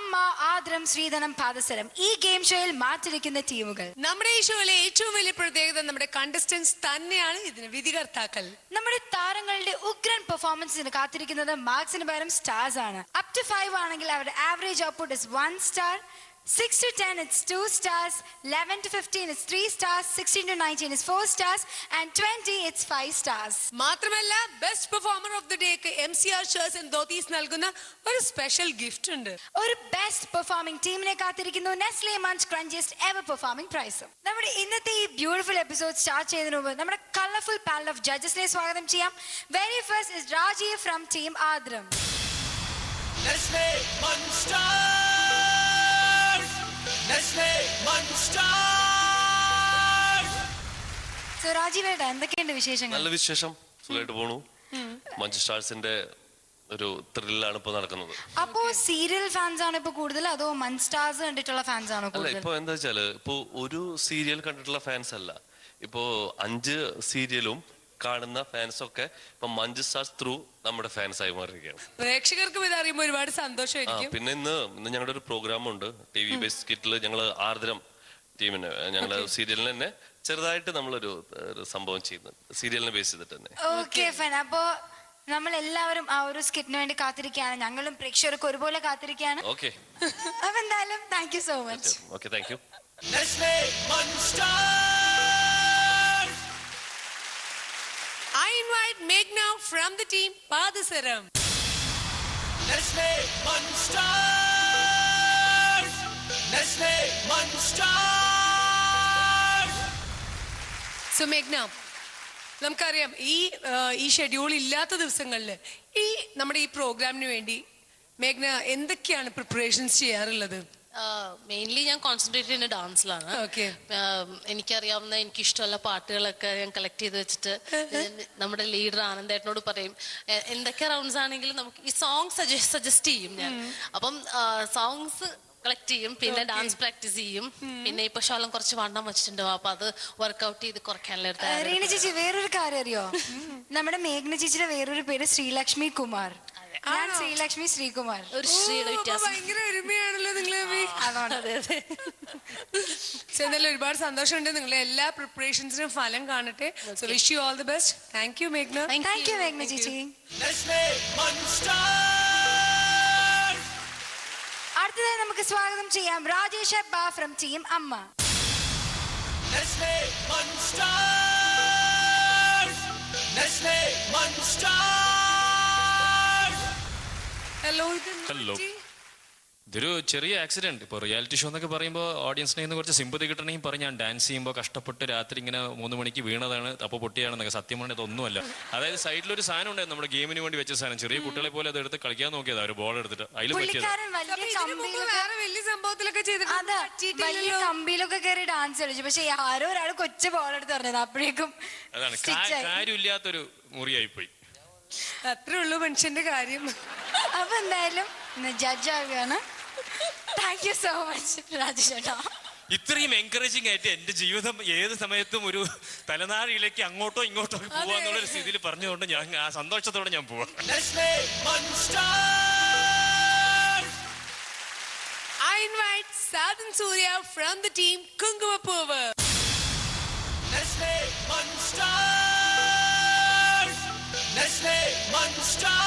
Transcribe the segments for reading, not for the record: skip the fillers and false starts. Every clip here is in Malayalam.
അമ്മ, ആദ്രം, ശ്രീധനം, പാദസരം. ഈ ഗെയിം ഷോയിൽ മാറ്റിരിക്കുന്ന ടീമുകൾ. നമ്മുടെ ഈ ഷോയിലെ ഏറ്റവും വലിയ പ്രത്യേകത നമ്മുടെ കണ്ടസ്റ്റൻസ് തന്നെയാണ് ഇതിന് വിധികർത്താക്കൾ. നമ്മുടെ താരങ്ങളുടെ ഉഗ്രൻ പെർഫോമൻസിന് കാത്തിരിക്കുന്നത് മാർക്സിന് പകരം സ്റ്റാർസ് ആണ്. അപ് ടു 5 ആണെങ്കിൽ അവരുടെ average output is 1 star. 6 to 10 it's 2 stars. 11 to 15 it's 3 stars. 16 to 19 is 4 stars. And 20 it's 5 stars. മാത്രമല്ല ബെസ്റ്റ് പെർഫോമർ ഓഫ് ദി ഡേക്ക് MCR ഷർട്ട്സ് ആൻഡ് ധോത്തീസ് നൽകുന്ന ഒരു സ്പെഷ്യൽ ഗിഫ്റ്റ് ഉണ്ട്. ഒരു ബെസ്റ്റ് പെർഫോമിംഗ് ടീമിനെ കാത്തിരിക്കുന്നു നെസ്ലെ മഞ്ച് ക്രഞ്ചിയസ്റ്റ് എവർ പെർഫോമിംഗ് പ്രൈസും. നമ്മുടെ ഇന്നത്തെ ഈ ബ്യൂട്ടിഫുൾ എപ്പിസോഡ് സ്റ്റാർട്ട് ചെയ്യുന്നതിന് മുമ്പ് നമ്മുടെ കളർഫുൾ പാനൽ ഓഫ് ജഡ്ജസിനെ സ്വാഗതം ചെയ്യാം. Very first is Rajeev from team ആദ്രം. Nestle Munster. Nestle Munster. So രാജീവേട്ടാ എന്തൊക്കെയുണ്ട് വിശേഷങ്ങൾ? നല്ല വിശേഷം, സുഖമായിട്ട് പോണു. മഞ്ച് സ്റ്റാർസിന്റെ ഒരു ത്രില്ലാണ് ഇപ്പൊ നടക്കുന്നത്. അപ്പോ സീരിയൽ ഫാൻസ് ആണ് ഇപ്പൊ കൂടുതൽ അതോ മഞ്ച് സ്റ്റാർസ് കണ്ടിട്ടുള്ള ഫാൻസ് ആണോ അല്ല, കൂടുതൽ? ഇപ്പൊ എന്താ വെച്ചാല് ഇപ്പൊ ഒരു സീരിയൽ കണ്ടിട്ടുള്ള ഫാൻസ് അല്ല, ഇപ്പോ 5 സീരിയലും കാണുന്ന ഫാൻസ് ഒക്കെ ഇപ്പൊ മഞ്ച് സ്റ്റാർസ് ത്രൂ നമ്മുടെ ഫാൻസ് ആയി മാറിയിരിക്കുകയാണ്. പ്രേക്ഷകർക്കും ഇത് അറിയുമ്പോൾ ഒരുപാട് സന്തോഷമായിരിക്കും. പിന്നെ ഇന്ന് ഞങ്ങളുടെ ഒരു പ്രോഗ്രാം ഉണ്ട്, TV ബേസ് കിറ്റില് ഞങ്ങള് ആർദ്രം ടീമിന് ഞങ്ങളുടെ സീരിയലിന് തന്നെ ചെറുതായിട്ട് നമ്മളൊരു സംഭവം ചെയ്യുന്നുണ്ട്, സീരിയലിനെ ബേസ് ചെയ്തിട്ട് തന്നെ. Okay fine. അപ്പോ നമ്മൾ എല്ലാവരും ആ ഒരു സ്കിറ്റിന് വേണ്ടി കാത്തിരിക്കുകയാണ്. ഞങ്ങളും പ്രേക്ഷകർക്ക് ഒരുപോലെ കാത്തിരിക്കുകയാണ്. ഓക്കെ, അപ്പൊ എന്തായാലും thank you so much. Okay, thank you. Nestle Munster. I invite Meghna from the team Padasaram. Nestle Munster. Nestle Munster. So Meghna, നമുക്കറിയാം ഈ ഷെഡ്യൂൾ ഇല്ലാത്ത ദിവസങ്ങളിൽ നമ്മുടെ ഈ പ്രോഗ്രാമിന് വേണ്ടി മേഘ്ന എന്തൊക്കെയാണ് പ്രിപ്പറേഷൻസ് ചെയ്യാറുള്ളത്? മെയിൻലി ഞാൻ കോൺസെൻട്രേറ്റ് ചെയ്യുന്ന ഡാൻസിലാണ്. എനിക്കറിയാവുന്ന എനിക്കിഷ്ടമുള്ള പാട്ടുകളൊക്കെ ഞാൻ കളക്ട് ചെയ്ത് വെച്ചിട്ട് നമ്മുടെ ലീഡർ ആനന്ദേട്ടനോട് പറയും എന്തൊക്കെ റൗണ്ട്സ് ആണെങ്കിലും നമുക്ക് ഈ സോങ് സജസ്റ്റ് ചെയ്യും ഞാൻ. അപ്പം സോങ്സ് കളക്ട് ചെയ്യും, പിന്നെ ഡാൻസ് പ്രാക്ടീസ് ചെയ്യും. പിന്നെ ഇപ്പൊ ശോലം കുറച്ച് വണ്ണം വെച്ചിട്ടുണ്ടോ, അപ്പൊ അത് വർക്ക്ഔട്ട് ചെയ്ത് കുറയ്ക്കാനുള്ള. റീന ചേച്ചി, വേറൊരു കാര്യം അറിയോ? നമ്മുടെ മേഘ്ന ചേച്ചിയുടെ വേറൊരു പേര് ശ്രീലക്ഷ്മി കുമാർ. ഞാൻ ശ്രീലക്ഷ്മി ശ്രീകുമാർ. ഒരു ശ്രീയുടെ വ്യത്യാസം. ഭയങ്കര ഒരുമയാണല്ലോ നിങ്ങളെ. എന്തായാലും ഒരുപാട് സന്തോഷമുണ്ട്. നിങ്ങളെ എല്ലാ പ്രിപ്പറേഷൻസിനും ഫലം കാണട്ടെ. So wish you all the best. Thank you മേഘ്ന. താങ്ക് യു മേഘ്ന ചേച്ചി. Nestle Munster. അടുത്തതായി നമുക്ക് സ്വാഗതം ചെയ്യാം Rajesh Abba from team Amma. Nestle Munster. Nestle Munster. Hello. Hello. ഇതൊരു ചെറിയ ആക്സിഡന്റ്. ഇപ്പോൾ റിയാലിറ്റി ഷോ എന്നൊക്കെ പറയുമ്പോൾ ഓഡിയൻസിനെ നിന്ന് കുറച്ച് സിമ്പതി കിട്ടണമെങ്കിൽ പറഞ്ഞ് ഞാൻ ഡാൻസ് ചെയ്യുമ്പോൾ കഷ്ടപ്പെട്ട് രാത്രി ഇങ്ങനെ 3 മണിക്ക് വീണതാണ്, അപ്പോൾ പൊട്ടിയാണെന്നൊക്കെ. സത്യം പറഞ്ഞത് ഒന്നുമല്ല. അതായത് സൈഡിലൊരു സാധനം ഉണ്ടായിരുന്നു, നമ്മുടെ ഗെയിമിന് വേണ്ടി വെച്ച സാധനം. ചെറിയ കുട്ടികളെ പോലെ അത് എടുത്ത് കളിക്കാൻ നോക്കിയതാ, ഒരു ബോൾ എടുത്തിട്ട് അതിൽ പറ്റിയത്. വലിയ കമ്പിയിലൊക്കെ കയറി ഡാൻസ് കളിച്ചു. പക്ഷെ ആരോ ഒരാൾ കൊച്ചു ബോൾ എടുത്ത് പറഞ്ഞത് അപ്പോഴേക്കും അതാണ് കാര്യമില്ലാത്തൊരു മുറിയായിപ്പോയി. അത്രേ ഉള്ളൂ മനുഷ്യന്റെ കാര്യം. അപ്പൊ എന്തായാലും ജഡ്ജ് ആവുകയാണ്. Thank you so much Rajesh ചേട്ടാ. ഇത്രയും എൻകറേജിങ് ആയിട്ട് എന്റെ ജീവിതം ഏത് സമയത്തും ഒരു തലനാരിയിലേക്ക് അങ്ങോട്ടോ ഇങ്ങോട്ടോ പോവാന്നുള്ളൊരു സ്ഥിതിയിൽ പറഞ്ഞുകൊണ്ട് ഞാൻ ആ സന്തോഷത്തോടെ ഞാൻ പോവാം. Nestle Munster. I invite Sadhan Surya from the team Kungumapoovu. Nestle Munster. Nestle Munster.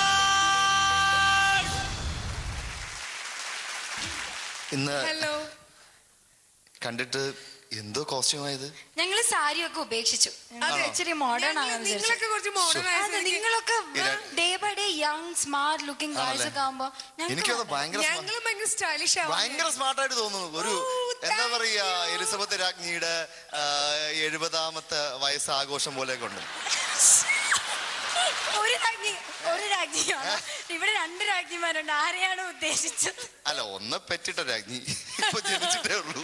ഇന്ന് ഹലോ. കണ്ടിട്ട് എന്തോ കോസ്റ്റ്യൂം ആയത്. ഞങ്ങള് സാരിയൊക്കെ ഉപേക്ഷിച്ചു. ഇച്ചിരി മോഡേൺ ആണെന്ന് നിങ്ങളൊക്കെ കുറച്ച് മോഡേൺ ആയി. നിങ്ങളൊക്കെ day by day young smart looking girls ഒക്കെ ആവുമ്പോ എനിക്കത് ഭയങ്കര സ്റ്റൈലിഷ് ഭയങ്കര സ്മാർട്ടായിട്ട് തോന്നുന്നു. ഒരു എന്താ പറയാ, എലിസബത്ത് രാജ്ഞിയുടെ 70ാമത്തെ വയസ്സ് ആഘോഷം പോലെയൊക്കെ ഉണ്ട്. ഒരു രാജ്ഞിയാണ് ഇവിടെ, 2 രാജ്ഞിമാരുണ്ട്. ആരെയാണ് ഉദ്ദേശിച്ചത്? അല്ല, ഒന്ന് പെറ്റിട്ട രാജ്ഞി, ഇപ്പൊ ജനിച്ചിട്ടേ ഉള്ളൂ.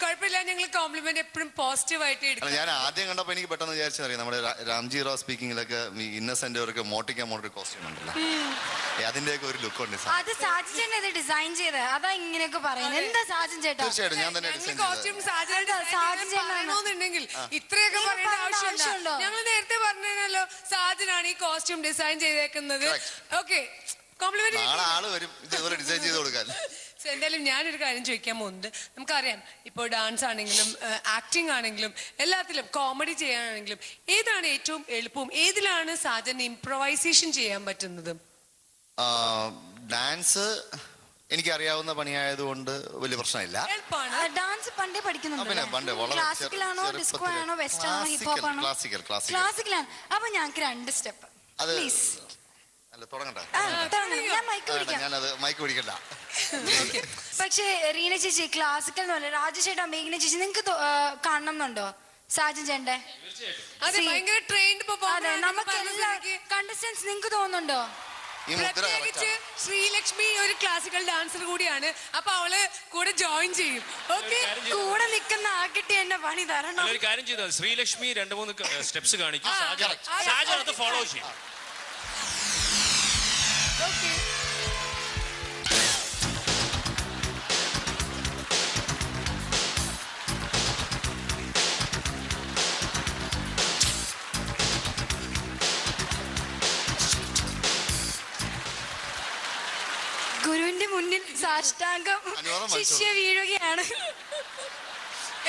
കുഴപ്പമില്ല, ഞങ്ങൾ കോംപ്ലിമെന്റ് എപ്പോഴും പോസിറ്റീവായിട്ട് എടുക്കും. ഞാൻ ആദ്യം കണ്ടപ്പോ എനിക്ക് പെട്ടെന്ന് വിചാരിച്ചറിയാം, നമ്മുടെ രാംജി റാവ് സ്പീക്കിങ്ങിലൊക്കെ ഇന്നസെന്റ് അവർക്ക് മോട്ടിക്കാൻ കോസ്റ്റ്യൂം ഉണ്ടല്ലോ, അതിന്റെയൊക്കെ ഒരു ലുക്ക് ഉണ്ട്. അത് സാജൻ ചേട്ടൻ ഇത് ഡിസൈൻ ചെയ്ത് അതാ ഇങ്ങനെയൊക്കെ പറയുന്നത്. എന്താ സാജൻ ചേട്ടാ? തീർച്ചയായിട്ടും ഞാൻ തന്നെ ഡിസൈൻ കോസ്റ്റ്യൂം സാജനുണ്ടെങ്കിൽ ഇത്രയൊക്കെ പറയേണ്ട ആവശ്യമുണ്ടോ? ഞങ്ങൾ നേരത്തെ പറഞ്ഞല്ലോ സാജനാണ് ഈ കോസ്റ്റ്യൂം ഡിസൈൻ ചെയ്തേക്കുന്നത്. ഓക്കെ, കോംപ്ലിമെന്റ് നാളെ ആള് വരും ഇതുപോലെ ഡിസൈൻ ചെയ്ത് കൊടുക്കാൻ. എന്തായാലും ഞാനൊരു കാര്യം ചോദിക്കാൻ പോകുന്നുണ്ട്. നമുക്കറിയാം ഇപ്പോൾ ഡാൻസ് ആണെങ്കിലും ആക്ടിങ് ആണെങ്കിലും എല്ലാത്തിലും കോമഡി ചെയ്യാനാണെങ്കിലും ഏതാണ് ഏറ്റവും എളുപ്പവും, ഏതിലാണ് സാജൻ ഇംപ്രവൈസേഷൻ ചെയ്യാൻ പറ്റുന്നത്? ഡാൻസ് എനിക്കറിയാവുന്ന പണിയായതുകൊണ്ട് വലിയ പ്രശ്നമില്ല. എളുപ്പമാണ്. ഡാൻസ് പണ്ടേ പഠിക്കുന്നുണ്ട്. പിന്നെ പണ്ട് വളരെ ക്ലാസിക്കലാണോ, ഡിസ്കോ ആണോ, വെസ്റ്റേൺ ആണോ, ഹിപ്പ് ഹോപ്പ് ആണോ? ക്ലാസിക്കലാണ്. അപ്പൊ ഞങ്ങൾക്ക് 2 സ്റ്റെപ്പ് പ്ലീസ്. അല്ല തുടങ്ങട്ടെ. ഞാൻ മൈക്ക് പിടിക്കാം. ഞാനത് മൈക്ക് പിടിക്കണ്ട. പക്ഷേ റീന ചേച്ചി ക്ലാസിക്കൽ എന്നല്ല, രാജേഷേട്ടാ, മേഘ്ന ചേച്ചി, നിങ്ങൾക്ക് കാണണം എന്നുണ്ടോ സാജൻ ചേട്ടന്റെ? നമുക്ക് എല്ലാ കണ്ടസ്റ്റൻസ് നിങ്ങൾക്ക് തോന്നുന്നുണ്ടോ? പ്രത്യേകിച്ച് ശ്രീലക്ഷ്മി ഒരു ക്ലാസിക്കൽ ഡാൻസർ കൂടിയാണ്. അപ്പൊ അവള് കൂടെ ജോയിൻ ചെയ്യും. ഓക്കെ, കൂടെ നിൽക്കുന്ന ആക്കിട്ട് എന്നെ പണി തരണം. ഒരു കാര്യം ചെയ്താൽ ശ്രീലക്ഷ്മി 2-3 സ്റ്റെപ്സ് കാണിക്കും, സാജൻ അത് ഫോളോ ചെയ്യും. ഗുരുവിന്റെ മുന്നിൽ സാഷ്ടാംഗം ശിഷ്യ വീഴുകയാണ്.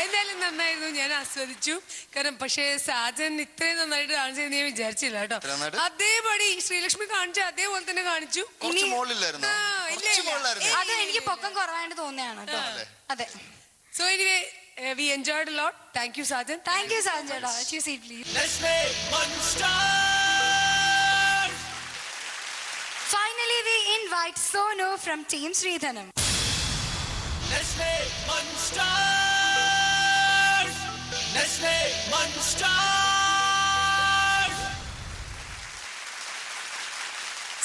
എന്തായാലും നന്നായിരുന്നു, ഞാൻ ആസ്വദിച്ചു. കാരണം പക്ഷേ സാജൻ ഇത്രയും നന്നായിട്ട് ഡാൻസ് ചെയ്യുന്ന ഞാൻ വിചാരിച്ചില്ല കേട്ടോ. അതേപടി ശ്രീലക്ഷ്മി കാണിച്ചു, അതേപോലെ തന്നെ കാണിച്ചു. അത് എനിക്ക് പൊക്കം കുറവായിട്ട് തോന്നിയാണ് കേട്ടോ. അതെ. So anyway we enjoyed a lot. Thank you Sajan. Thank you Sajan ചേട്ടാ. Choose seat please. Nestle Munster. Finally we invite Sonu from Team Sridhanam. Nestle Munster. Nestle Munster.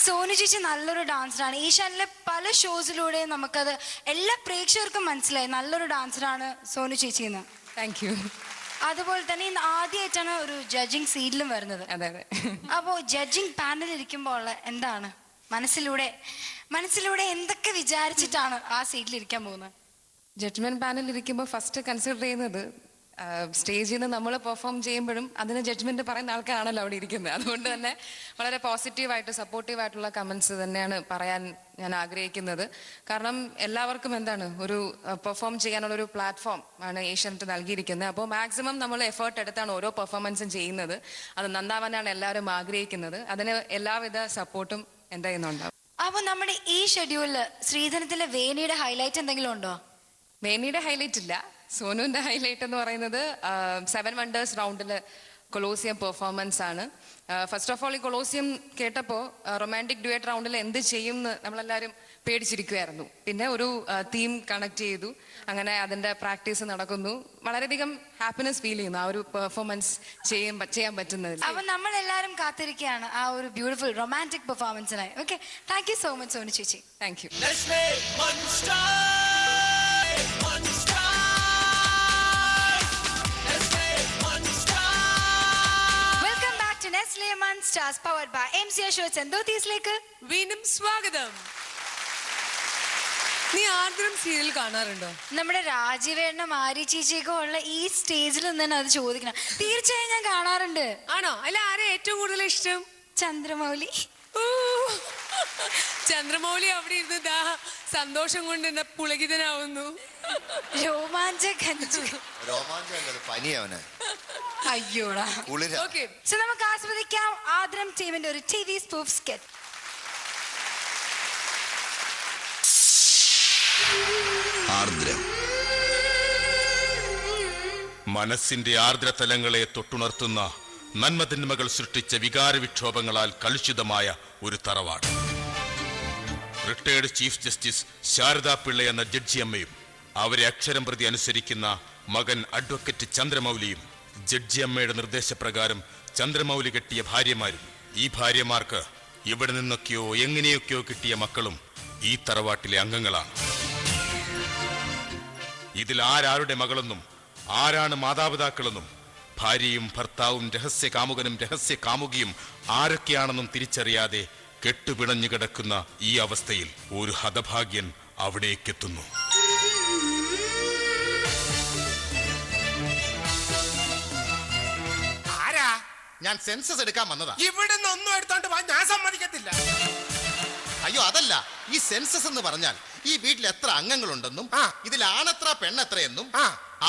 Sonu ചേച്ചി നല്ലൊരു ഡാൻസറാണ്. ഏഷ്യാനിലെ പല ഷോസിലൂടെ നമുക്കത് എല്ലാ പ്രേക്ഷകർക്കും മനസ്സിലായി നല്ലൊരു ഡാൻസറാണ് സോനു ചേച്ചി എന്ന്. Thank you. അതുപോലെ തന്നെ ഇന്ന് ആദ്യമായിട്ടാണ് ഒരു ജഡ്ജിങ് സീറ്റിലും വരുന്നത്. അതെ അതെ. അപ്പോൾ ജഡ്ജിങ് പാനലിൽ ഇരിക്കുമ്പോൾ എന്താണ് മനസ്സിലൂടെ എന്തൊക്കെ വിചാരിച്ചിട്ടാണ് ആ സീറ്റിൽ ഇരിക്കാൻ പോകുന്നത്? ജഡ്ജ്മെന്റ് പാനലിൽ ഇരിക്കുമ്പോൾ ഫസ്റ്റ് കൺസിഡർ ചെയ്യുന്നത് സ്റ്റേജിൽ നിന്ന് നമ്മൾ പെർഫോം ചെയ്യുമ്പോഴും അതിന് ജഡ്ജ്മെന്റ് പറയുന്ന ആൾക്കാരാണല്ലോ അവിടെ ഇരിക്കുന്നത്. അതുകൊണ്ട് തന്നെ വളരെ പോസിറ്റീവായിട്ട് സപ്പോർട്ടീവായിട്ടുള്ള കമന്റ്സ് തന്നെയാണ് പറയാൻ ഞാൻ ആഗ്രഹിക്കുന്നത്. കാരണം എല്ലാവർക്കും എന്താണ് ഒരു പെർഫോം ചെയ്യാനുള്ള ഒരു പ്ലാറ്റ്ഫോം ആണ് ഏഷ്യാനെറ്റ് നൽകിയിരിക്കുന്നത്. അപ്പോൾ മാക്സിമം നമ്മൾ എഫേർട്ട് എടുത്താണ് ഓരോ പെർഫോമൻസും ചെയ്യുന്നത്. അത് നന്നാവാനാണ് എല്ലാവരും ആഗ്രഹിക്കുന്നത്. അതിന് എല്ലാവിധ സപ്പോർട്ടും എൻ്റെ കയ്യിന്നുണ്ടാവും. അപ്പോൾ നമ്മുടെ ഈ ഷെഡ്യൂളിൽ ശ്രീധരത്തിലെ വേണിയുടെ ഹൈലൈറ്റ് എന്തെങ്കിലും ഉണ്ടോ? വേണിയുടെ ഹൈലൈറ്റ് ഇല്ല. സോനുവിന്റെ ഹൈലൈറ്റ് എന്ന് പറയുന്നത് 7 വണ്ടേഴ്സ് റൗണ്ടില് കൊളോസിയം പെർഫോമൻസ് ആണ്. ഫസ്റ്റ് ഓഫ് ഓൾ ഈ കൊളോസിയം കേട്ടപ്പോൾ റൊമാൻറ്റിക് ഡ്യുവറ്റ് റൗണ്ടിൽ എന്ത് ചെയ്യും എന്ന് നമ്മളെല്ലാവരും പേടിച്ചിരിക്കുമായിരുന്നു. പിന്നെ ഒരു തീം കണക്ട് ചെയ്തു, അങ്ങനെ അതിന്റെ പ്രാക്ടീസ് നടക്കുന്നു. വളരെയധികം ഹാപ്പിനെസ് ഫീൽ ചെയ്യുന്നു ആ ഒരു പെർഫോമൻസ് ചെയ്യാൻ പറ്റുന്നതിൽ. അപ്പൊ നമ്മൾ എല്ലാവരും കാത്തിരിക്കുകയാണ് ആ ഒരു ബ്യൂട്ടിഫുൾ റൊമാൻറ്റിക് പെർഫോമൻസിനായി. Okay, thank you so much Sonu ചേച്ചി. Thank you. Nestle Munster. Munster. Nestle Munster. Welcome back to Nestle Munsters powered by MCA shows and ദോത്തീസിലേക്ക് വീണ്ടും സ്വാഗതം. നീ ആർദ്രം സീരിയൽ കാണാറുണ്ടോ? നമ്മുടെ രാജീവേണ്ണ മാരി ചേച്ചിയൊക്കെ ഉള്ള ഈ സ്റ്റേജിൽ നിന്ന് അത് ചോദിക്കണം. തീർച്ചയായും ഞാൻ കാണാറുണ്ട്. ആണോ? അല്ല, ആരെ ഏറ്റവും കൂടുതൽ ഇഷ്ടം? ചന്ദ്രമൗലി. ചന്ദ്രമൗലി അവിടെ ഇരുന്ന് ദാ സന്തോഷം കൊണ്ട് എന്നെ പുളകിതനാവുന്നു. രോമാഞ്ചകൻ അയ്യോടാ. ഓക്കെ, സോ നമുക്ക് ആസ്വദിക്കാം ആദ്രം ടീമിന്റെ ഒരു TV സ്പൂഫ് സ്കിറ്റ്. ആർദ്രം മനസ്സിന്റെ ആർദ്രതലങ്ങളെ തൊട്ടുണർത്തുന്ന നന്മതിന്മകൾ സൃഷ്ടിച്ച വികാര വിക്ഷോഭങ്ങളാൽ കലുഷിതമായ ഒരു തറവാട്. Retired chief justice Sharada Pillai എന്ന ജഡ്ജിയമ്മയും അവരെ അക്ഷരം പ്രതി അനുസരിക്കുന്ന മകൻ അഡ്വക്കേറ്റ് ചന്ദ്രമൗലിയും ജഡ്ജിയമ്മയുടെ നിർദ്ദേശപ്രകാരം ചന്ദ്രമൗലി കെട്ടിയ ഭാര്യമാരും ഈ ഭാര്യമാർക്ക് ഇവിടെ നിന്നൊക്കെയോ എങ്ങനെയൊക്കെയോ കിട്ടിയ മക്കളും ഈ തറവാട്ടിലെ അംഗങ്ങളാണ്. ഇതിൽ ആരാരുടെ മകളെന്നും ആരാണ് മാതാപിതാക്കളെന്നും ഭാര്യയും ഭർത്താവും രഹസ്യ കാമുകനും രഹസ്യ കാമുകിയും ആരൊക്കെയാണെന്നും തിരിച്ചറിയാതെ കെട്ടുപിണഞ്ഞു കിടക്കുന്ന ഈ അവസ്ഥയിൽ ഒരു ഹതഭാഗ്യൻ അവിടേക്കെത്തുന്നു. ആരാ? ഞാൻ സെൻസസ് എടുക്കാൻ വന്നതാ. ഇവിടുന്ന് ഒന്നും എടുത്തോണ്ട് പോകാൻ ഞാൻ സമ്മതിക്കത്തില്ല. അയ്യോ അതല്ല, ഈ സെൻസസ് എന്ന് പറഞ്ഞാൽ ഈ വീട്ടിൽ എത്ര അംഗങ്ങളുണ്ടെന്നും ഇതിൽ ആണെത്ര പെണ്ണെത്രയെന്നും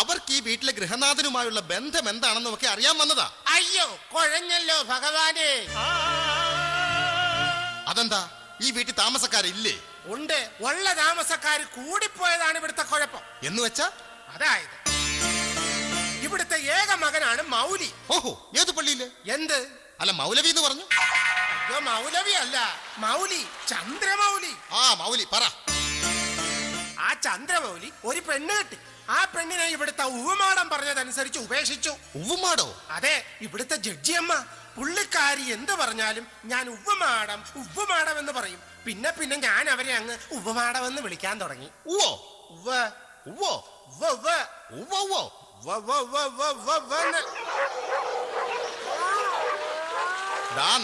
അവർക്ക് ഈ വീട്ടിലെ ഗൃഹനാഥനുമായുള്ള ബന്ധം എന്താണെന്നും ഒക്കെ അറിയാൻ വന്നതാ. അയ്യോ കുഴഞ്ഞല്ലോ ഭഗവാനെ. അതെന്താ, ഈ വീട്ടിൽ താമസക്കാരില്ലേ? ഉണ്ട്, ഉള്ള താമസക്കാർ കൂടിപ്പോയതാണ് ഇവിടുത്തെ കുഴപ്പം. എന്ന് വെച്ചാ? അതായത് ഇവിടുത്തെ ഏക മകനാണ് മൗലി. ഓഹോ, ഏത് പള്ളിയില്? എന്ത്? അല്ല, മൗലവി എന്ന് പറഞ്ഞു. അയ്യോ മൗലവി അല്ല, മൗലി, ചന്ദ്രമൗലി. ആ മൗലി പറ. ആ ചന്ദ്രമൗലി ഒരു പെണ്ണ് കെട്ടി. ആ പെണ്ണിനെ ഇവിടുത്തെ ഉവ്വുമാടം പറഞ്ഞതനുസരിച്ച് ഉപേക്ഷിച്ചു. ഉവ്വുമാടോ? അതെ, ഇവിടുത്തെ ജഡ്ജിയമ്മ. പുള്ളിക്കാരി എന്ത് പറഞ്ഞാലും ഞാൻ ഉവ്വുമാടം ഉവ്വുമാടം എന്ന് പറയും. പിന്നെ പിന്നെ ഞാൻ അവരെ അങ്ങ് ഉവ്വുമാടം എന്ന് വിളിക്കാൻ തുടങ്ങി. ഉവ്വോ ഉവ്വ് ഉവ്വോ ഉവ്വ് ഉവ്വോ ഉവ്വോ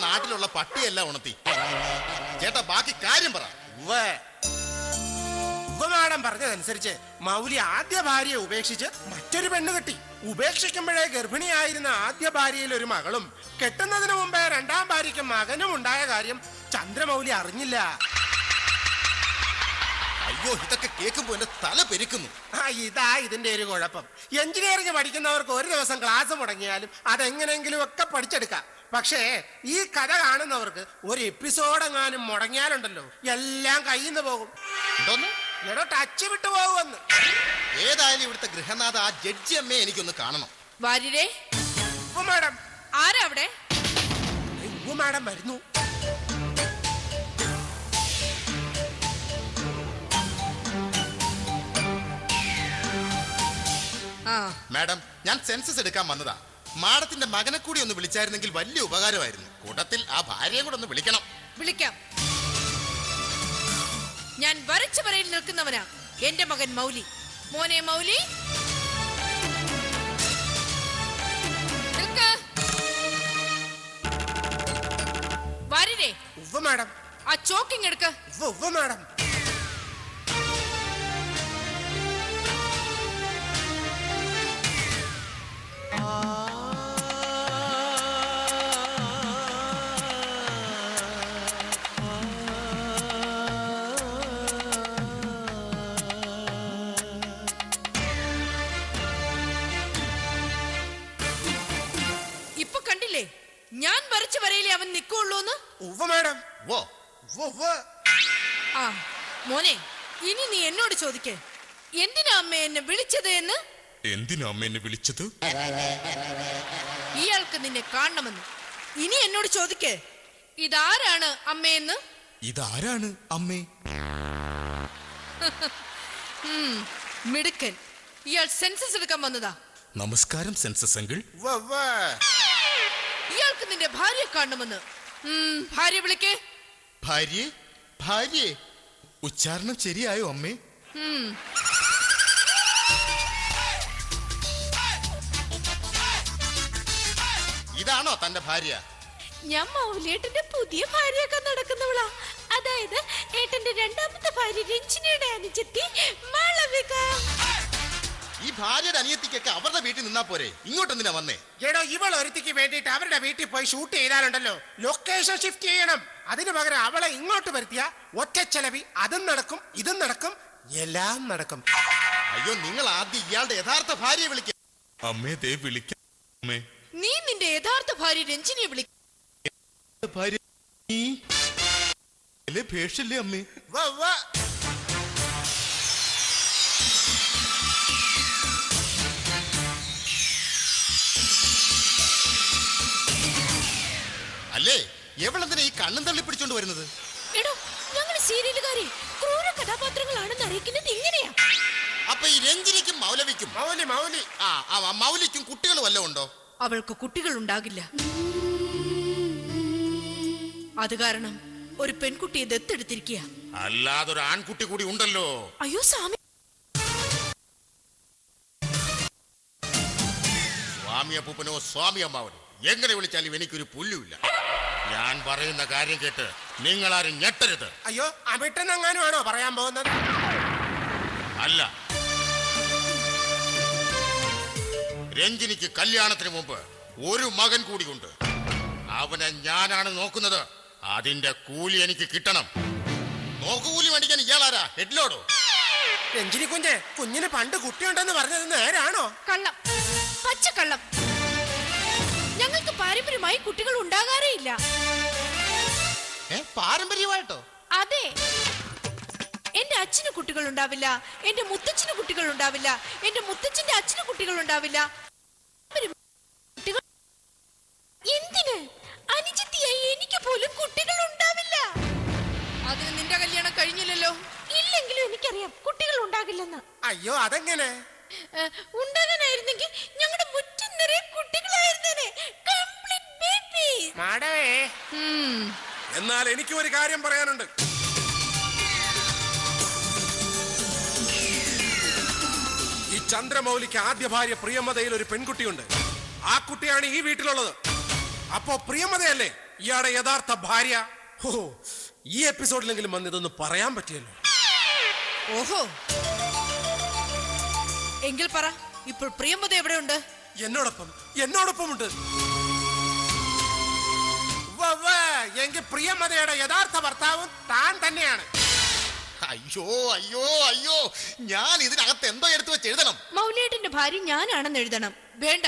നാട്ടിലുള്ള പട്ടിയല്ല ഉണർത്തി. ചേട്ടാ ബാക്കി കാര്യം പറ. ഉവ്വുമാടം പറഞ്ഞതനുസരിച്ച് മൗലി ആദ്യ ഭാര്യയെ ഉപേക്ഷിച്ച് മറ്റൊരു പെണ്ണ് കെട്ടി. ഉപേക്ഷിക്കുമ്പോഴേ ഗർഭിണിയായിരുന്ന ആദ്യ ഭാര്യയിൽ ഒരു മകളും കെട്ടുന്നതിന് മുമ്പേ രണ്ടാം ഭാര്യയ്ക്ക് മകനും ഉണ്ടായ കാര്യം ചന്ദ്രമൗലി അറിഞ്ഞില്ല. അയ്യോ, ഇതൊക്കെ കേൾക്കുമ്പോ എന്റെ തല പെരുക്കുന്നു. ഇതാ ഇതിന്റെ ഒരു കുഴപ്പം. എഞ്ചിനീയറിംഗ് പഠിക്കുന്നവർക്ക് ഒരു ദിവസം ക്ലാസ് മുടങ്ങിയാലും അതെങ്ങനെയെങ്കിലും ഒക്കെ പഠിച്ചെടുക്കാം. പക്ഷേ ഈ കഥ കാണുന്നവർക്ക് ഒരു എപ്പിസോഡെങ്ങാനും മുടങ്ങിയാലുണ്ടല്ലോ എല്ലാം കയ്യിൽ നിന്ന് പോകും. എടോ ടച്ച് വിട്ടു പോകുമെന്ന്. ഏതായാലും ഇവിടുത്തെ ഗൃഹനാഥ ആ ജഡ്ജി അമ്മയെ എനിക്കൊന്ന് കാണണം. വാര്യരെ, മാഡം. ആരാ അവിടെ? മാഡം വരുന്നു. മാഡം, ഞാൻ സെൻസസ് എടുക്കാൻ വന്നതാ. മാഡത്തിന്റെ മകനെ കൂടി ഒന്ന് വിളിച്ചായിരുന്നെങ്കിൽ വലിയ ഉപകാരമായിരുന്നു. കൂട്ടത്തിൽ ആ ഭാര്യയെ കൂടെ ഒന്ന് വിളിക്കണം. വിളിക്കാം. ഞാൻ വരച്ച വരയിൽ നിൽക്കുന്നവനാ എന്റെ മകൻ മൗലി. മോനെ മൗലി, നിൽക്ക്. വാര്യരെ, മാഡം ആ ചോക്കിങ് എടുക്ക. മാഡം. ഇപ്പൊ കണ്ടില്ലേ ഞാൻ വരച്ച വരയിലേ അവൻ നിൽക്കുള്ളൂന്ന്? മാഡം. ആ മോനെ, ഇനി നീ എന്നോട് ചോദിക്കേ, എന്തിനാ അമ്മ എന്നെ വിളിച്ചത് എന്ന്? എന്തിനാ അമ്മ എന്നെ വിളിച്ചത്? ഇയാൾക്ക് നിന്നെ കാണണമെന്ന്. ഇനി എന്നോട് ചോദിക്കേ, ഇതാരാണ് അമ്മയെന്ന്? ഇതാരാണ് അമ്മേ? മിടുക്കൻ. ഇയാൾ സെൻസസ് എടുക്കാൻ വന്നതാ. നമസ്കാരം സെൻസസ് അങ്കിൾ. ഇയാൾക്ക് നിന്റെ ഭാര്യയെ കാണണമെന്ന്. ഭാര്യ വിളിക്കേ. ഭാര്യ ഭാര്യ ഉച്ചാരണം ശരിയായോ അമ്മേ? ഇതാണോ തന്റെ ഭാര്യ? ഞാൻ മൗലിയേട്ടന്റെ പുതിയ ഭാര്യയൊക്കെ നടക്കുന്നവളാ. അതായത് ഏട്ടന്റെ രണ്ടാമത്തെ ഭാര്യ രഞ്ജിനിയുടെ അനുജത്തി മാളവിക. ഈ ഭാര്യയുടെ അനിയത്തിക്കൊക്കെ അവരുടെ വീട്ടിൽ നിന്നാ പോരെ, ഇങ്ങോട്ടെന്തിനാ വന്നേ? എടോ, ഇവൾ ഒരുത്തിക്ക് വേണ്ടിയിട്ട് അവരുടെ വീട്ടിൽ പോയി ഷൂട്ട് ചെയ്താലുണ്ടല്ലോ ലൊക്കേഷൻ ഷിഫ്റ്റ് ചെയ്യണം. അതിനു പകരം അവളെ ഇങ്ങോട്ട് വരുത്തിയ ഒറ്റ ചെലവി അതും നടക്കും ഇതും നടക്കും എല്ലാം നടക്കും. അയ്യോ, നിങ്ങൾ ആദ്യം ഇയാളുടെ യഥാർത്ഥ ഭാര്യയെ വിളിക്ക. അമ്മേ ദേ വിളിക്കാം. അമ്മേ, നീ നിന്റെ യഥാർത്ഥ ഭാര്യ രഞ്ജിനിയെ വിളിക്ക. ഭാര്യ ഭേഷല്ലേ അമ്മേ? അല്ലേ, എവളെന്തിനാ ഈ കണ്ണും തള്ളി പിടിച്ചോണ്ട് വരുന്നത്? എടോ, ഞങ്ങൾ സീരിയലുകാരെ ക്രൂര കഥാപാത്രങ്ങളാണെന്ന് അറിയിക്കുന്നത് ഇങ്ങനെയാ. അപ്പൊ ഈ രഞ്ജിനിക്കും മൗലവിക്കും മൗലിക്കും കുട്ടികൾ വല്ലതും ഉണ്ടോ? അവൾക്ക് കുട്ടികൾ ഉണ്ടാകില്ല. അത് കാരണം ഒരു പെൺകുട്ടിയെ ദത്തെടുത്തിരിക്കുക. അല്ലാതൊരു ആൺകുട്ടി കൂടി ഉണ്ടല്ലോ. അയ്യോ സ്വാമി. സ്വാമി അപ്പൂപ്പനോ സ്വാമി അമ്മാവനോ എങ്ങനെ വിളിച്ചാലും എനിക്കൊരു പുല്ലുമില്ല. ഞാൻ പറയുന്ന കാര്യം കേട്ട് നിങ്ങൾ ആരും ഞെട്ടരുത്. അയ്യോ, അമിട്ടെന്നെങ്ങാനുമാണോ പറയാൻ പോകുന്നത്? അല്ല, രഞ്ജിനിക്ക് കല്യാണത്തിന് മുമ്പ് ഒരു മകൻ കൂടിയുണ്ട്. അവനെ ഞാനാണ് നോക്കുന്നത്. അതിന്റെ കൂലി എനിക്ക് കിട്ടണം. നോക്കുകൂലി മേടിക്കാൻ ഇയാളാരാ? ഹെഡ്ലോഡോ? രഞ്ജിനി കുഞ്ഞിന് പണ്ട് കുട്ടിയുണ്ടെന്ന് പറഞ്ഞത് നേരാണോ? കള്ളം, പച്ചക്കള്ളം. ഞങ്ങൾക്ക് പാരമ്പര്യമായി കുട്ടികൾ ഉണ്ടാകാറേ ഇല്ല. പാരമ്പര്യമായിട്ടോ? അതെ. എന്റെ അച്ഛന് കുട്ടികൾ ഉണ്ടാവില്ല, എന്റെ മുത്തച്ഛന് കുട്ടികൾ ഉണ്ടാവില്ല, എന്റെ മുത്തച്ഛന്റെ അച്ഛന് കുട്ടികൾ ഉണ്ടാവില്ല. എന്തിന്? അനുജത്തിയായി എനിക്ക് പോലും കുട്ടികൾ ഉണ്ടാവില്ല. അതിന് നിന്റെ കല്യാണം കഴിഞ്ഞില്ലല്ലോ. ഇല്ലെങ്കിലും എനിക്കറിയാം കുട്ടികൾ ഉണ്ടാകില്ലെന്ന്. അയ്യോ, അതെങ്ങനെ? ഉണ്ടാകാനായിരുന്നെങ്കിൽ ഞങ്ങളുടെ മുറ്റം നിറയെ കുട്ടികളായിരുന്നേനെ. Complete babies. മാടവേ, എന്നാൽ എനിക്ക് ഒരു കാര്യം പറയാനുണ്ട്. ഈ ചന്ദ്രമൗലിക്ക് ആദ്യ ഭാര്യ പ്രിയമതയിൽ ഒരു പെൺകുട്ടിയുണ്ട്. ആ കുട്ടിയാണ് ഈ വീട്ടിലുള്ളത്. അപ്പോ പ്രിയമതയല്ലേ ഇയാളുടെ യഥാർത്ഥ ഭാര്യ? ഓ, ഈ എപ്പിസോഡിലെങ്കിലും വന്ന് ഇതൊന്ന് പറയാൻ പറ്റിയല്ലോ. ഓഹോ, എങ്കിൽ പറ, ഇപ്പോൾ പ്രിയമത എവിടെയുണ്ട്? എന്നോടൊപ്പം ഉണ്ട്. എങ്കിൽ പ്രിയമതയുടെ യഥാർത്ഥ ഭർത്താവും താൻ തന്നെയാണ്. അയ്യോ അയ്യോ അയ്യോ, ഞാൻ ഇതിനകത്ത് എന്തോ എടുത്തു വെച്ച് എഴുതണം. മൗലിയേട്ടന്റെ ഭാര്യ ഞാനാണെന്ന് എഴുതണം. വേണ്ട,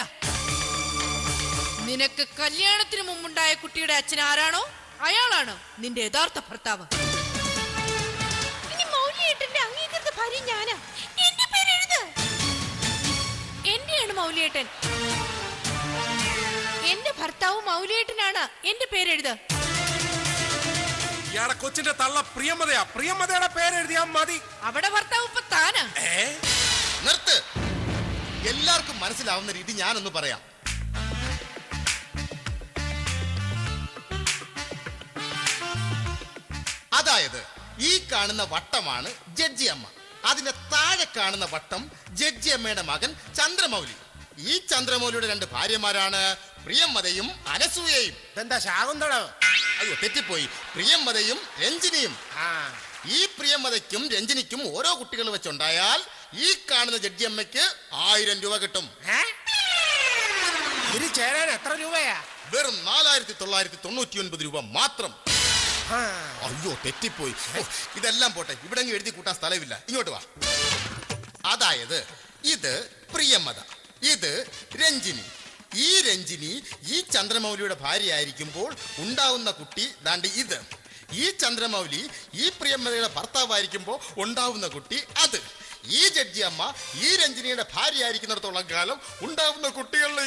നിനക്ക് കല്യാണത്തിന് മുമ്പുണ്ടായ കുട്ടിയുടെ അച്ഛൻ ആരാണോ അയാളാണ് നിന്റെ യഥാർത്ഥ ഭർത്താവ്. ഇനി മൗലിയേട്ടന്റെ അംഗീകൃത ഭാര്യ ഞാനാ. എന്റെ പേര് എഴുത്. എന്റെയാണ് മൗലിയേട്ടൻ. എന്റെ ഭർത്താവ് മൗലിയേട്ടനാണ്. എന്റെ പേരെഴുത്. ഇയാളെ കൊച്ചിന്റെ തള്ള പ്രിയമതയാ. പ്രിയമതയുടെ പേരെഴുതിയാ മതി. അവിടെ ഭർത്താവ് ഇപ്പൊ താനാ. നിർത്ത്. എല്ലാവർക്കും മനസ്സിലാവുന്ന രീതി ഞാനൊന്ന് പറയാം. അതായത് ഈ കാണുന്ന വട്ടമാണ് ജഡ്ജി അമ്മ. അതിന്റെ താഴെ കാണുന്ന വട്ടം ജഡ്ജി അമ്മയുടെ മകൻ ചന്ദ്രമൗലി. ഈ ചന്ദ്രമൗലിയുടെ രണ്ട് ഭാര്യമാരാണ് പ്രിയമതയും അനസൂയയും. എന്താ ശാകുന്തളോ? അയ്യോ, തെറ്റിപ്പോയി. പ്രിയമതയും രഞ്ജിനിയും. ഈ പ്രിയമതയ്ക്കും രഞ്ജിനിക്കും ഓരോ കുട്ടികൾ വെച്ചുണ്ടായാൽ ഈ കാണുന്ന ജഡ്ജി അമ്മയ്ക്ക് 1000 രൂപ കിട്ടും. ഇതിന് ചേരാൻ എത്ര രൂപയാ? വെറും 4999 രൂപ മാത്രം. അയ്യോ, തെറ്റിപ്പോയി. ഇതെല്ലാം പോട്ടെ, ഇവിടെ എഴുതി കൂട്ടാൻ സ്ഥലമില്ല. ഇങ്ങോട്ട് വാ. അതായത് ഇത് പ്രിയമത, ഇത് രഞ്ജിനി. ഈ രഞ്ജിനി ഈ ചന്ദ്രമൗലിയുടെ ഭാര്യയായിരിക്കുമ്പോൾ ഉണ്ടാവുന്ന കുട്ടി ദാണ്ടി ഇത്. ഈ ചന്ദ്രമൗലി ഈ പ്രിയമതയുടെ ഭർത്താവായിരിക്കുമ്പോൾ ഉണ്ടാവുന്ന കുട്ടി അത്. ഈ ജഡ്ജി അമ്മ ഈ രഞ്ജിനിയുടെ ഭാര്യയായിരിക്കുന്നിടത്തോളം കാലം ഉണ്ടാവുന്ന കുട്ടികളുടെ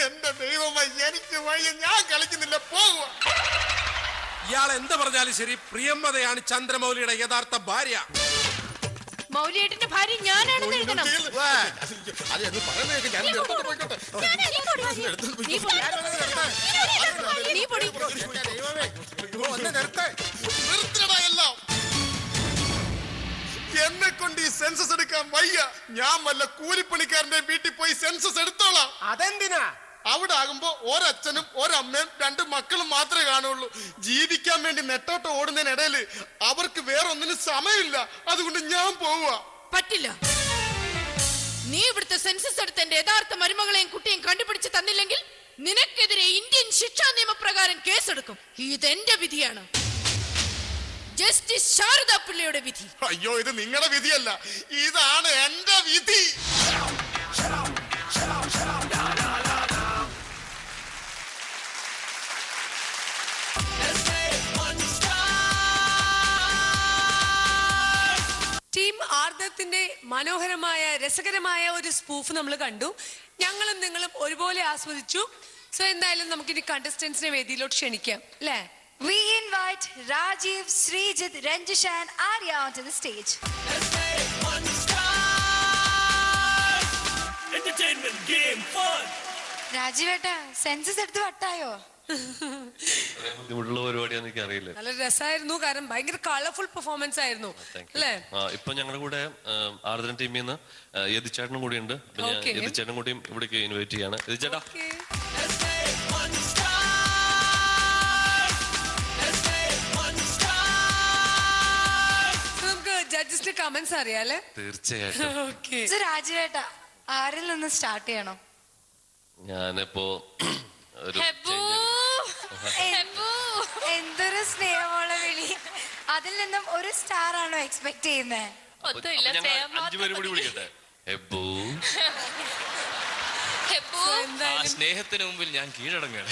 എന്റെ ദൈവമായി എനിക്ക് വയ്യ, ഞാൻ കളിക്കുന്നില്ല, പോകുക. ഇയാൾ എന്ത് പറഞ്ഞാലും ശരി, പ്രിയമതയാണ് ചന്ദ്രമൗലിയുടെ യഥാർത്ഥ ഭാര്യ. മൗലിയേട്ടന്റെ ഭാര്യ ഞാനാണെന്ന് എഴുതണം. എന്നെ കൊണ്ട് ഈ സെൻസസ് എടുക്കാൻ വയ്യ. ഞാൻ വല്ല കൂലിപ്പണിക്കാരന്റെ വീട്ടിൽ പോയി സെൻസസ് എടുത്തോളാം. അതെന്തിനാ? അവിടെ ആകുമ്പോ ഒരച്ഛനും ഒരമ്മയും 2 മക്കളും മാത്രമേ കാണുള്ളൂ. ജീവിക്കാൻ വേണ്ടി നെട്ടോട്ട് ഓടുന്നതിനിടയിൽ അവർക്ക് വേറൊന്നിനും സമയമില്ല. അതുകൊണ്ട് ഞാൻ പോവുക. പറ്റില്ല. നീ ഇവിടുത്തെ സെൻസസ് എടുത്ത് എന്റെ യഥാർത്ഥ മരുമകളെയും കുട്ടിയും കണ്ടുപിടിച്ച് തന്നില്ലെങ്കിൽ നിനക്കെതിരെ ഇന്ത്യൻ ശിക്ഷാ നിയമപ്രകാരം കേസെടുക്കും. ഇതെന്റെ വിധിയാണ്. ജസ്റ്റിസ് ശാരദാ പിള്ളയുടെ വിധി. അയ്യോ, ഇത് നിങ്ങളുടെ വിധിയല്ല, ഇതാണ് എന്റെ വിധി. ടീം ആർദ്രത്തിന്റെ മനോഹരമായ രസകരമായ ഒരു സ്പൂഫ് നമ്മൾ കണ്ടു. ഞങ്ങളും നിങ്ങളും ഒരുപോലെ ആസ്വദിച്ചു. സോ എന്തായാലും നമുക്കിനി കണ്ടസ്റ്റൻസിനെ വേദിയിലോട്ട് ക്ഷണിക്കാം, അല്ലേ? We invite Rajiv, Srijit, Ranjisha and Arya onto the stage. Entertainment, game, fun. രാജീവേട്ടാ, സെൻസസ് എടുത്ത് വട്ടായോ? ബുദ്ധിമുട്ടുള്ള പരിപാടിയാന്ന് എനിക്ക് അറിയില്ല. നല്ല രസമായിരുന്നു, കാരണം ഭയങ്കര കളർഫുൾ പെർഫോമൻസ് ആയിരുന്നു, അല്ലേ? ഇപ്പൊ ഞങ്ങളുടെ കൂടെ ആർദ്രം ടീമിൽ നിന്ന് യതിച്ചേട്ടനും കൂടി ഉണ്ട്. യതിച്ചേട്ടനും കൂടിയും ഇവിടേക്ക് ഇൻവൈറ്റ് ചെയ്യാണ്. യതിച്ചേട്ടാ, നമുക്ക് ജഡ്ജസിന്റെ കമന്റ്സ് അറിയാലേ? തീർച്ചയായിട്ടും. രാജീവേട്ടാ, ആരിൽ നിന്ന് സ്റ്റാർട്ട് ചെയ്യണം? ഞാനിപ്പോ ഒരു എന്തൊരു സ്നേഹമുള്ള വിളി. അതിൽ നിന്നും ഒരു സ്റ്റാർ ആണോ എക്സ്പെക്ട് ചെയ്യുന്നത്? ഒന്നുമില്ല, ഞങ്ങൾ സ്നേഹം 5 പേരും കൂടി വിളിക്കട്ടെ. എബു ആ സ്നേഹത്തിന് മുമ്പിൽ ഞാൻ കീഴടങ്ങുകയാണ്.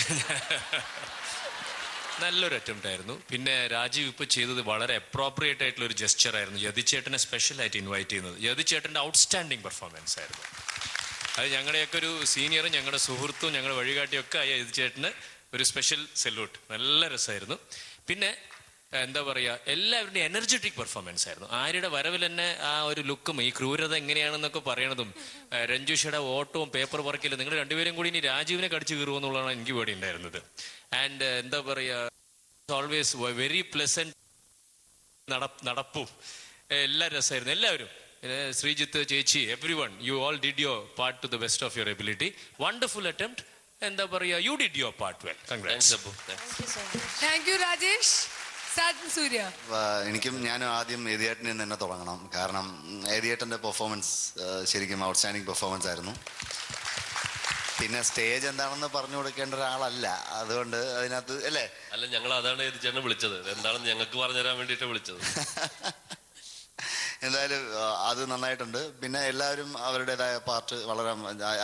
നല്ലൊരു അറ്റംപ്റ്റ് ആയിരുന്നു. പിന്നെ രാജീവ് ഇപ്പൊ ചെയ്തത് വളരെ അപ്രോപ്രിയേറ്റ് ആയിട്ടുള്ള ഒരു ജെസ്ചർ ആയിരുന്നു. യതിച്ചേട്ടനെ സ്പെഷ്യൽ ആയിട്ട് ഇൻവൈറ്റ് ചെയ്യുന്നത്. യതിച്ചേട്ടന്റെ ഔട്ട്സ്റ്റാൻഡിങ് പെർഫോമൻസ് ആയിരുന്നു. അത് ഞങ്ങളുടെയൊക്കെ ഒരു സീനിയറും ഞങ്ങളുടെ സുഹൃത്തും ഞങ്ങളുടെ വഴികാട്ടിയൊക്കെ ആയ യതിച്ചേട്ടന് ഒരു സ്പെഷ്യൽ സല്യൂട്ട്. നല്ല രസമായിരുന്നു. പിന്നെ എന്താ പറയുക, എല്ലാവരുടെയും എനർജറ്റിക് പെർഫോമൻസ് ആയിരുന്നു. ആര്യയുടെ വരവിൽ തന്നെ ആ ഒരു ലുക്കും ഈ ക്രൂരത എങ്ങനെയാണെന്നൊക്കെ പറയണതും രഞ്ജുഷയുടെ ഓട്ടവും പേപ്പർ വർക്കിലും നിങ്ങൾ രണ്ടുപേരും കൂടി ഇനി രാജീവിനെ കടിച്ചു കയറുമെന്നുള്ളതാണ് എനിക്ക് പേടി ഉണ്ടായിരുന്നത്. ആൻഡ് എന്താ പറയുക, ഓൾവേസ് വെരി പ്ലസന്റ് നടപ്പും എല്ലാം രസമായിരുന്നു. എല്ലാവരും, ശ്രീജിത്ത് ചേച്ചി, everyone, you all did your part to the best of your ability. Wonderful attempt. എന്താ പറയുക, you did your part well. Congrats. Thank you Rajesh. Sajan Surya. ഞാനും ആദ്യം എതിയേട്ടനിൽ നിന്ന് തന്നെ തുടങ്ങണം. കാരണം എതിയേട്ടൻ്റെ പെർഫോമൻസ് ശരിക്കും ഔട്ട്സ്റ്റാൻഡിങ് പെർഫോമൻസ് ആയിരുന്നു. പിന്നെ സ്റ്റേജ് എന്താണെന്ന് പറഞ്ഞു കൊടുക്കേണ്ട ഒരാളല്ല, അതുകൊണ്ട് അതിനകത്ത് അല്ലേ. അല്ല, ഞങ്ങൾ അതാണ് എതിച്ചേട്ടനെ വിളിച്ചത്. എന്താണെന്ന് ഞങ്ങൾക്ക് പറഞ്ഞുതരാൻ വേണ്ടിയിട്ട് വിളിച്ചത്. എന്തായാലും അത് നന്നായിട്ടുണ്ട്. പിന്നെ എല്ലാവരും അവരുടേതായ പാർട്ട് വളരെ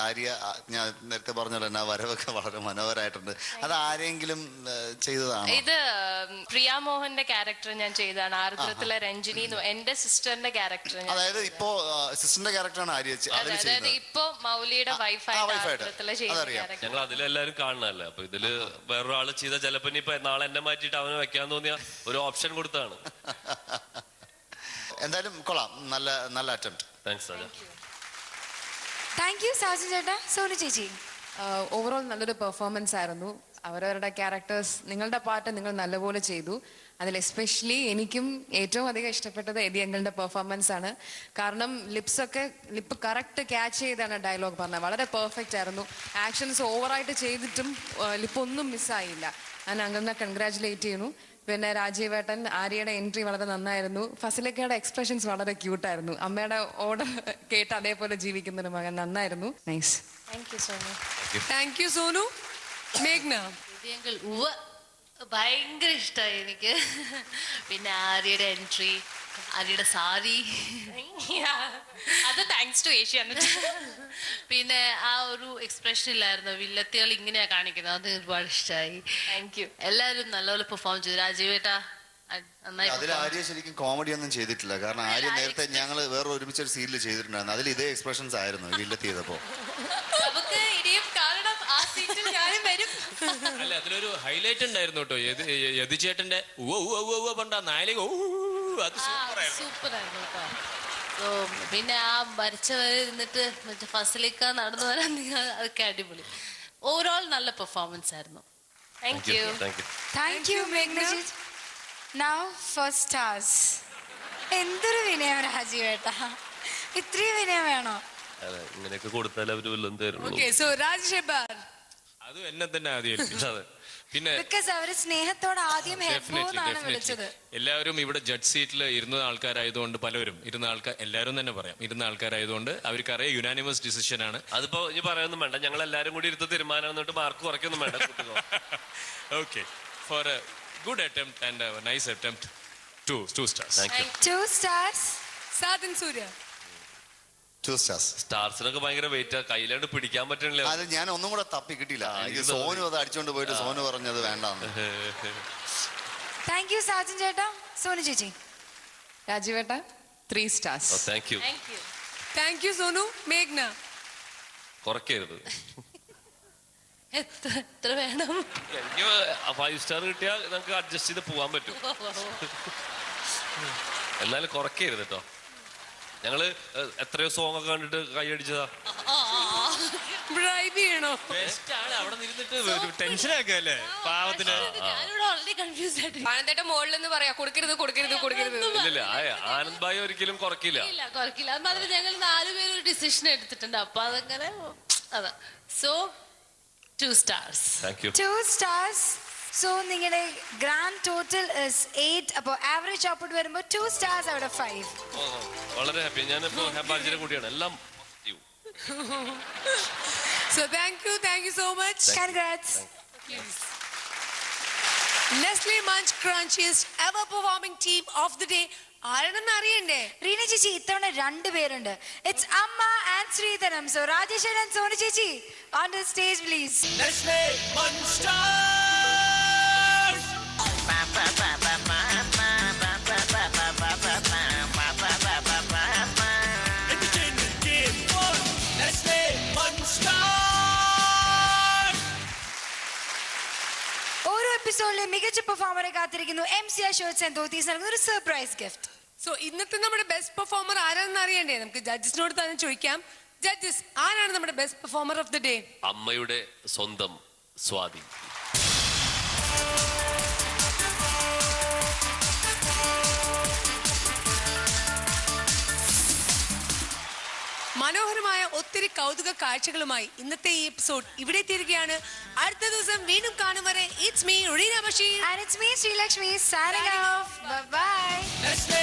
ആര്യ, ഞാൻ നേരത്തെ പറഞ്ഞ തന്നെ വരവൊക്കെ വളരെ മനോഹരമായിട്ടുണ്ട്. അത് ആരെങ്കിലും ചെയ്തതാണ്? ഇത് പ്രിയ മോഹന്റെ ക്യാരക്ടർ ഞാൻ ചെയ്തതാണ്. ആർദ്രത്തിലെ രഞ്ജിനി എന്റെ സിസ്റ്ററിന്റെ ക്യാരക്ടർ. അതായത് ഇപ്പോ സിസ്റ്ററിന്റെ ക്യാരക്ടറാണ് ആര്യ. അതായത് ഇപ്പൊ മൗലിയുടെ വൈഫായിട്ട് ഞങ്ങൾ അതിലെല്ലാരും കാണണല്ലേ. അപ്പൊ ഇതില് വേറൊരാള് ചെയ്ത ചിലപ്പോ ഇനിയിപ്പൊ നാളെ എന്നെ മാറ്റിയിട്ട് അവനെ വെക്കാൻ തോന്നിയ ഒരു ഓപ്ഷൻ കൊടുത്താണ്. എന്തായാലും കൊള്ളാം, നല്ല അറ്റംപ്റ്റ്. താങ്ക് യു സാജൻ ചേട്ടാ. സോനു ചേച്ചി. ഓവറോൾ നല്ലൊരു പെർഫോമൻസ് ആയിരുന്നു. അവരവരുടെ ക്യാരക്ടേഴ്സ്, നിങ്ങളുടെ പാട്ട് നിങ്ങൾ നല്ലപോലെ ചെയ്തു. അതിൽ എസ്പെഷ്യലി എനിക്കും ഏറ്റവും അധികം ഇഷ്ടപ്പെട്ടത് എതിയങ്ങളുടെ പെർഫോമൻസ് ആണ്. കാരണം ലിപ്പ് കറക്റ്റ് ക്യാച്ച് ചെയ്താണ് ഡയലോഗ് പറഞ്ഞത്. വളരെ പെർഫെക്റ്റ് ആയിരുന്നു. ആക്ഷൻസ് ഓവറായിട്ട് ചെയ്തിട്ടും ലിപ്പൊന്നും മിസ്സായില്ല. ഞാൻ അങ്കിളിനെ കൺഗ്രാറ്റുലേറ്റ് ചെയ്യുന്നു. പിന്നെ രാജീവേട്ടൻ, ആര്യയുടെ എൻട്രി വളരെ നന്നായിരുന്നു. ഫസിലിക്കയുടെ എക്സ്പ്രഷൻസ് വളരെ ക്യൂട്ടായിരുന്നു. അമ്മയുടെ ഓർഡർ കേട്ട് അതേപോലെ ജീവിക്കുന്ന ഒരു മകൻ. നന്നായിരുന്നു. Nice. Thank you Sonu. Thank you Sonu. മേഘ്ന. ഭയങ്കര ഇഷ്ടമായി എനിക്ക്. പിന്നെ ആര്യയുടെ എൻട്രി, ആര്യയുടെ സാരി, അത് താങ്ക്സ് ടു ഏഷ്യാനെറ്റ്. പിന്നെ ആ ഒരു എക്സ്പ്രഷൻ ഇല്ലായിരുന്നു, വില്ലത്തികൾ ഇങ്ങനെയാ കാണിക്കുന്നത്, അത് ഒരുപാട് ഇഷ്ടമായി. Thank you. എല്ലാവരും നല്ലപോലെ പെർഫോം ചെയ്തു. രാജീവേട്ടാ അതിൽ ആര്യ ശരിക്കും കോമഡി ഒന്നും ചെയ്തിട്ടില്ല. കാരണം ആര്യ നേരത്തെ ഞങ്ങൾ വേറെ ഒരുമിച്ചൊരു സീരിയൽ ചെയ്തിട്ടുണ്ടായിരുന്നു. അതിൽ ഇതേ എക്സ്പ്രഷൻസ് ആയിരുന്നു വില്ലത്തി ചെയ്തപ്പോ. അല്ല, അതിലൊരു ഹൈലൈറ്റ് ഉണ്ടായിരുന്നു കേട്ടോ. യതിചേട്ടന്റെ പണ്ട നായക സൂപ്പറായിരുന്നു കേട്ടോ. പിന്നെ ആ വരച്ചവരെ ഇരുന്നിട്ട് മറ്റേ ഫസലിക്ക നടന്നു വരാൻ, അതൊക്കെ അടിപൊളി. ഓവറോൾ നല്ല പെർഫോമൻസ് ആയിരുന്നു. Thank you. താങ്ക് യു മേഘ്ന. Now four stars. എന്തൊരു വിനയം രാജീവേട്ടാ, ഇത്രയും വിനയം വേണോ? ഇങ്ങനെയൊക്കെ കൊടുത്താൽ അവര് വല്ലതും തരുള്ളൂ. അത് എന്നെ തന്നെ ആദ്യം. പിന്നെ അവര് സ്നേഹത്തോടെ ആദ്യം വിളിച്ചത്. എല്ലാവരും ഇവിടെ ജഡ്ജ് സീറ്റിൽ ഇരുന്ന ആൾക്കാരായതുകൊണ്ട്, പലരും എല്ലാവരും തന്നെ പറയാം, ഇരുന്ന ആൾക്കാരായതുകൊണ്ട് അവർക്കറിയാം യുനാനിമസ് ഡിസിഷൻ ആണ്. അതിപ്പോ ഇനി പറയാനൊന്നും വേണ്ട, ഞങ്ങൾ എല്ലാരും കൂടി ഇരുത്ത തീരുമാനം എന്നിട്ട് മാർക്ക് കുറയ്ക്കൊന്നും വേണ്ട. Okay, for a good attempt and a nice attempt, 2 stars. 2 stars. Sajan Surya. 2 stars. സ്റ്റാർസിനൊക്കെ ഭയങ്കര വെയിറ്റ്, കയ്യിലാണ്ട് പിടിക്കാൻ പറ്റണില്ല. അത് ഞാൻ ഒന്നും കൂടെ തപ്പി കിട്ടിയില്ല. എനിക്ക് സോനു അത് അടിച്ചോണ്ട് പോയിട്ട് സോനു പറഞ്ഞത് വേണ്ടാന്ന്. താങ്ക് യു സാജൻ ചേട്ടാ. സോനു ചേച്ചി. രാജീവേട്ട 3 stars. Thank you. Thank you Sonu. മേഘ്ന. കുറയ്ക്കരുത്. എത്ര വേണം? എനിക്ക് 5 star കിട്ടിയാൽ നമുക്ക് അഡ്ജസ്റ്റ് ചെയ്ത് പോവാൻ പറ്റും. എന്നാലും കുറയ്ക്കരുത് കേട്ടോ. ഞങ്ങള് എത്രയോ സോങ് ഒക്കെ കണ്ടിട്ട് കൈയടിച്ചതാ. ബ്രൈബ് ചെയ്യണോ? അവിടെ നിന്നിട്ട് ടെൻഷൻ ആക്കല്ലേ പാവത്തിന്. ആനന്ദേട്ട മുകളിൽ നിന്ന് പറയാ കൊടുക്കരുത് കൊടുക്കരുത് കൊടുക്കരുത്. ഇല്ല, ആനന്ദ് ഭായി ഒരിക്കലും കുറക്കില്ല. കുറക്കില്ല. അത് ഞങ്ങൾ 4 പേര് ഒരു ഡിസിഷൻ എടുത്തിട്ടുണ്ട്. അപ്പൊ അതങ്ങനെ അതാ. So 2 stars. Thank you. 2 stars. So നിങ്ങളുടെ ഗ്രാൻഡ് ടോട്ടൽ ഇസ് 8. അപ്പോൾ ആവറേജ് ഔട്ട്പുട്ട് വരുമ്പോൾ 2 stars out of 5. വളരെ ഹാപ്പി. ഞാനിപ്പോ ഹാപ്പാജിയുടെ കൂടിയാണ്. എല്ലാം So thank you so much. Congrats. Please. Nestle Munch Crunchiest ever performing team of the day. ആരാണെന്ന് അറിയണ്ടേ? റീന ചേച്ചി ഇത്തവണ 2 പേരുണ്ട്. It's അമ്മ and Sreedharam. So Rajesh and Sonu ചേച്ചി on the stage please. Nestle Munch Stars. Entertainment Game Fun. Nestle Munch Stars. ഓരോ എപ്പിസോഡിലെ മികച്ച പെർഫോമറെ കാത്തിരിക്കുന്നു MCR ഷർട്ട്സ് ആൻഡ് ധോത്തീസ് നൽകുന്ന ഒരു സർപ്രൈസ് ഗിഫ്റ്റ്. സോ ഇന്നത്തെ നമ്മുടെ ബെസ്റ്റ് പെർഫോമർ ആരാണെന്ന് അറിയണ്ടേ? നമുക്ക് ജഡ്ജസിനോട് തന്നെ ചോദിക്കാം. ജഡ്ജസ്, ആരാണ് നമ്മുടെ best performer of the day? അമ്മയുടെ സ്വന്തം സ്വാതി. മനോഹരമായ ഒത്തിരി കൗതുക കാഴ്ചകളുമായി ഇന്നത്തെ ഈ എപ്പിസോഡ് ഇവിടെ എത്തിയിരിക്കുകയാണ്. അടുത്ത ദിവസം വീണ്ടും കാണും വരെ it's me Reena Basheer and it's me Sreelakshmi signing off. Bye bye. Nestle